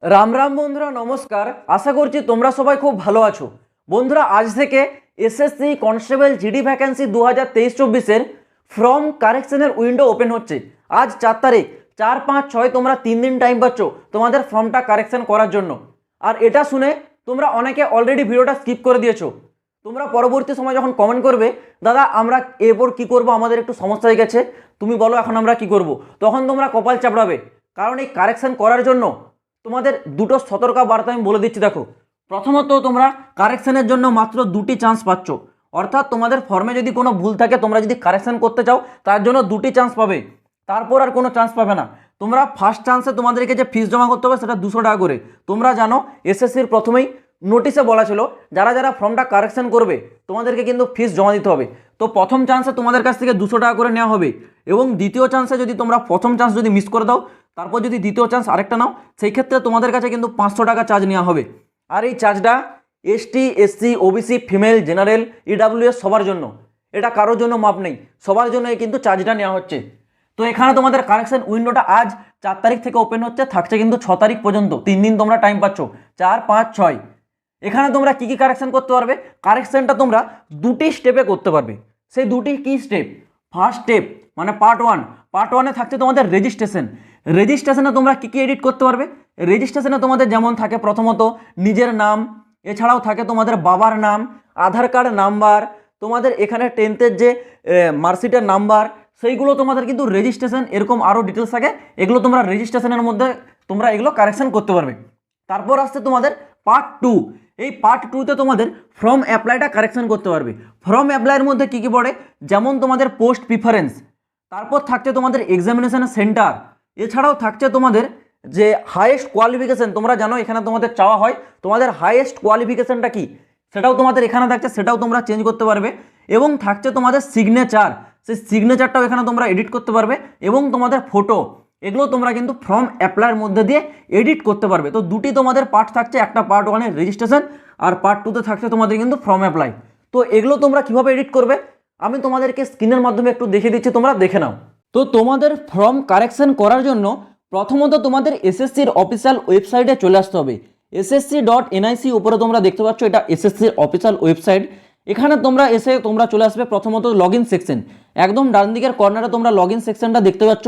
রাম রাম বন্ধুরা, নমস্কার। আশা করছি তোমরা সবাই খুব ভালো আছো। বন্ধুরা, আজ থেকে SSC constable GD vacancy 2023-24 form কারেকশনের উইন্ডো ওপেন হচ্ছে। আজ 4 তারিখ, 4, 5, 6 তোমরা 3 দিন টাইম পাচ্ছ তোমাদের ফর্মটা কারেকশন করার জন্য। আর এটা শুনে তোমরা অনেকে অলরেডি ভিডিওটা স্কিপ করে দিয়েছো। তোমরা পরবর্তী সময় যখন কমেন্ট করবে, দাদা আমরা এরপর কি করব, আমাদের একটু সমস্যা হয়ে গেছে, তুমি বলো এখন আমরা কি করব, তখন তোমরা কপাল চাপড়াবে। কারণ এই কারেকশন করার জন্য তোমাদের দুটো সতর্ক বার্তা আমি বলে দিচ্ছি। দেখো, প্রথমত তোমরা কারেকশনের জন্য মাত্র 2টি চান্স পাচ্ছ। অর্থাৎ তোমাদের ফর্মে যদি কোনো ভুল থাকে, তোমরা যদি কারেকশন করতে চাও, তার জন্য 2টি চান্স পাবে, তারপর আর কোনো চান্স পাবে না। তোমরা ফার্স্ট চান্সে তোমাদেরকে যে ফিস জমা করতে হবে সেটা 200 টাকা করে। তোমরা জানো এসএসসির প্রথমেই নোটিশে বলা ছিল যারা যারা ফর্মটা কারেকশন করবে তোমাদেরকে কিন্তু ফিস জমা দিতে হবে। তো প্রথম চান্সে তোমাদের কাছ থেকে 200 টাকা করে নেওয়া হবে, এবং দ্বিতীয় চান্সে যদি তোমরা প্রথম চান্স যদি মিস করে দাও, তারপর যদি দ্বিতীয় চান্স আরেকটা নাও, সেই ক্ষেত্রে তোমাদের কাছে কিন্তু 500 টাকা চার্জ নেওয়া হবে। আর এই চার্জটা ST, SC, OBC, female, general, EWS সবার জন্য, এটা কারোর জন্য মাপ নেই, সবার জন্য কিন্তু চার্জটা নেওয়া হচ্ছে। তো এখানে তোমাদের কারেকশন উইন্ডোটা আজ 4 তারিখ থেকে ওপেন হচ্ছে, থাকছে কিন্তু 6 তারিখ পর্যন্ত। 3 দিন তোমরা টাইম পাচ্ছ, 4, 5, 6। এখানে তোমরা কি কি কারেকশন করতে পারবে? কারেকশনটা তোমরা 2টি স্টেপে করতে পারবে। সেই 2টি কি স্টেপ? ফার্স্ট স্টেপ মানে পার্ট ওয়ানে থাকছে তোমাদের রেজিস্ট্রেশনে তোমরা কি কি এডিট করতে পারবে। রেজিস্ট্রেশনে তোমাদের যেমন থাকে প্রথমত নিজের নাম, এছাড়াও থাকে তোমাদের বাবার নাম, আধার কার্ড নাম্বার, তোমাদের এখানে 10th যে মার্কশিটের নাম্বার, সেইগুলো তোমাদের কিন্তু রেজিস্ট্রেশন, এরকম আরও ডিটেলস থাকে, এগুলো তোমরা রেজিস্ট্রেশনের মধ্যে তোমরা এগুলো কারেকশন করতে পারবে। তারপর আসছে তোমাদের পার্ট 2। এই পার্ট 2তে তোমাদের ফর্ম অ্যাপ্লাইটা কারেকশন করতে পারবে। ফর্ম অ্যাপ্লাইয়ের মধ্যে কী কী পড়ে? যেমন তোমাদের পোস্ট প্রিফারেন্স, তারপর থাকছে তোমাদের এক্সামিনেশন সেন্টার, এছাড়াও থাকছে তোমাদের যে হাইয়েস্ট কোয়ালিফিকেশন। তোমরা জানো এখানে তোমাদের চাওয়া হয় তোমাদের হাইয়েস্ট কোয়ালিফিকেশনটা কি, সেটাও তোমাদের এখানে থাকছে, সেটাও তোমরা চেঞ্জ করতে পারবে। এবং থাকছে তোমাদের সিগনেচার, সেই সিগনেচারটাও এখানে তোমরা এডিট করতে পারবে। এবং তোমাদের ফটো, এগুলো তোমরা কিন্তু ফর্ম অ্যাপ্লাইয়ের মধ্যে দিয়ে এডিট করতে পারবে। তো 2টি তোমাদের পার্ট থাকছে, একটা পার্ট 1-এ রেজিস্ট্রেশন, আর পার্ট 2-তে থাকছে তোমাদের কিন্তু ফর্ম অ্যাপ্লাই। তো এগুলো তোমরা কিভাবে এডিট করবে আমি তোমাদেরকে স্ক্রিনের মাধ্যমে একটু দেখিয়ে দিচ্ছি, তোমরা দেখে নাও। তো তোমাদের ফর্ম কারেকশন করার জন্য প্রথমত তোমাদের এসএসসির অফিসিয়াল ওয়েবসাইটে চলে আসতে হবে। ssc.nic উপরে তোমরা দেখতে পাচ্ছ, এটা এসএসসির অফিসিয়াল ওয়েবসাইট। এখানে তোমরা এসে তোমরা চলে আসবে প্রথমত লগ ইন সেকশন। একদম ডান দিকের কর্নারে তোমরা লগ ইন সেকশনটা দেখতে পাচ্ছ।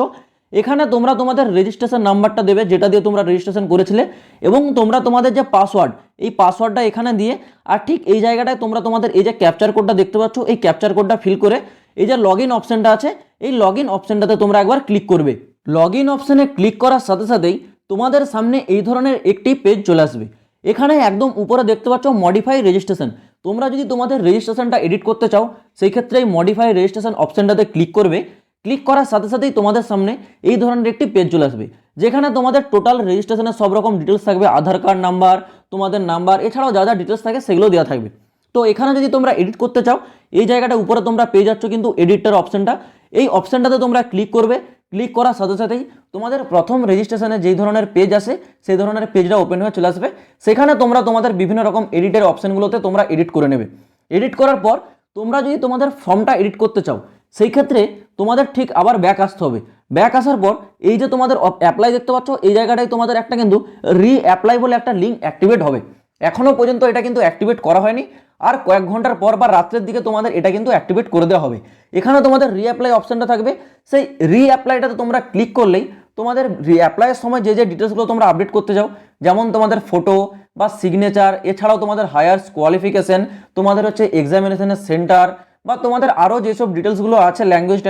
এখানে তোমরা তোমাদের রেজিস্ট্রেশন নাম্বারটা দেবে, যেটা দিয়ে তোমরা রেজিস্ট্রেশন করেছিলে, এবং তোমরা তোমাদের যে পাসওয়ার্ড, এই পাসওয়ার্ডটা এখানে দিয়ে, আর ঠিক এই জায়গাটায় তোমরা তোমাদের এই যে ক্যাপচার কোডটা দেখতে পাচ্ছ, এই ক্যাপচার কোডটা ফিল করে এই যে লগ ইন অপশানটা আছে, এই লগ ইন অপশানটাতে তোমরা একবার ক্লিক করবে। লগ ইন অপশানে ক্লিক করার সাথে সাথেই তোমাদের সামনে এই ধরনের একটি পেজ চলে আসবে। এখানে একদম উপরে দেখতে পাচ্ছ মডিফাই রেজিস্ট্রেশন। তোমরা যদি তোমাদের রেজিস্ট্রেশনটা এডিট করতে চাও, সেই ক্ষেত্রে এই মডিফাই রেজিস্ট্রেশন অপশানটাতে ক্লিক করবে। ক্লিক করার সাথে সাথেই তোমাদের সামনে এই ধরনের একটি পেজ চলে আসবে, যেখানে তোমাদের টোটাল রেজিস্ট্রেশনের সব রকম ডিটেলস থাকবে, আধার কার্ড নাম্বার, তোমাদের নাম্বার, এছাড়াও যা যা ডিটেলস থাকে সেগুলো দেওয়া থাকবে। তো এখানে যদি তোমরা এডিট করতে চাও, এই জায়গাটা উপরে তোমরা পেয়ে যাচ্ছ কিন্তু এডিটর অপশানটা, এই অপশানটাতে তোমরা ক্লিক করবে। ক্লিক করার সাথে সাথেই তোমাদের প্রথম রেজিস্ট্রেশনে যেই ধরনের পেজ আসে, সেই ধরনের পেজটা ওপেন হয়ে চলে আসবে। সেখানে তোমরা তোমাদের বিভিন্ন রকম এডিটের অপশানগুলোতে তোমরা এডিট করে নেবে। এডিট করার পর তোমরা যদি তোমাদের ফর্মটা এডিট করতে চাও, সেই ক্ষেত্রে তোমাদের ঠিক আবার ব্যাক আসতে হবে। ব্যাক আসার পর এই যে তোমাদের অ্যাপ্লাই দেখতে পাচ্ছ, এই জায়গাটায় তোমাদের একটা কিন্তু রি অ্যাপ্লাই বলে একটা লিঙ্ক অ্যাক্টিভেট হবে। এখনও পর্যন্ত এটা কিন্তু অ্যাক্টিভেট করা হয়নি, আর কয়েক ঘন্টার পর বা রাত্রের দিকে তোমাদের এটা কিন্তু অ্যাক্টিভেট করে দেওয়া হবে। এখানে তোমাদের রি অ্যাপ্লাই অপশানটা থাকবে, সেই রি অ্যাপ্লাইটাতে তোমরা ক্লিক করলেই তোমাদের রি অ্যাপ্লাইয়ের সময় যে যে ডিটেলসগুলো তোমরা আপডেট করতে চাও, যেমন তোমাদের ফটো বা সিগনেচার, এছাড়াও তোমাদের হায়ার্স কোয়ালিফিকেশন, তোমাদের হচ্ছে এক্সামিনেশনের সেন্টার, বা তোমাদের আরও যেসব ডিটেলসগুলো আছে ল্যাঙ্গুয়েজ,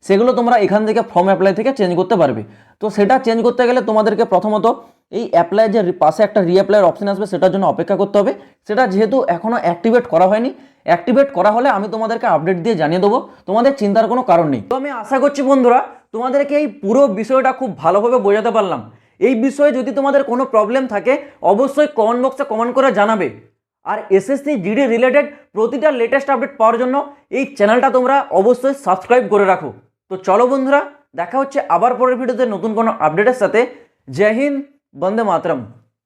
সেগুলো তোমরা এখান থেকে ফর্ম অ্যাপ্লাই থেকে চেঞ্জ করতে পারবে। তো সেটা চেঞ্জ করতে গেলে তোমাদেরকে প্রথমত এই অ্যাপ্লাই যে পাশে একটা রিঅ্যাপ্লাইয়ের অপশন আসবে, সেটার জন্য অপেক্ষা করতে হবে। সেটা যেহেতু এখনও অ্যাক্টিভেট করা হয়নি, অ্যাক্টিভেট করা হলে আমি তোমাদেরকে আপডেট দিয়ে জানিয়ে দেবো, তোমাদের চিন্তার কোনো কারণ নেই। তো আমি আশা করছি বন্ধুরা তোমাদেরকে এই পুরো বিষয়টা খুব ভালোভাবে বোঝাতে পারলাম। এই বিষয়ে যদি তোমাদের কোনো প্রবলেম থাকে অবশ্যই কমেন্ট বক্সে কমেন্ট করে জানাবে। আর এসএসসি জিডি রিলেটেড প্রতিটা লেটেস্ট আপডেট পাওয়ার জন্য এই চ্যানেলটা তোমরা অবশ্যই সাবস্ক্রাইব করে রাখো। তো চলো বন্ধুরা, দেখা হচ্ছে আবার পরের ভিডিওতে নতুন কোনো আপডেটের সাথে। জয় হিন্দ, বন্দে মাতরম।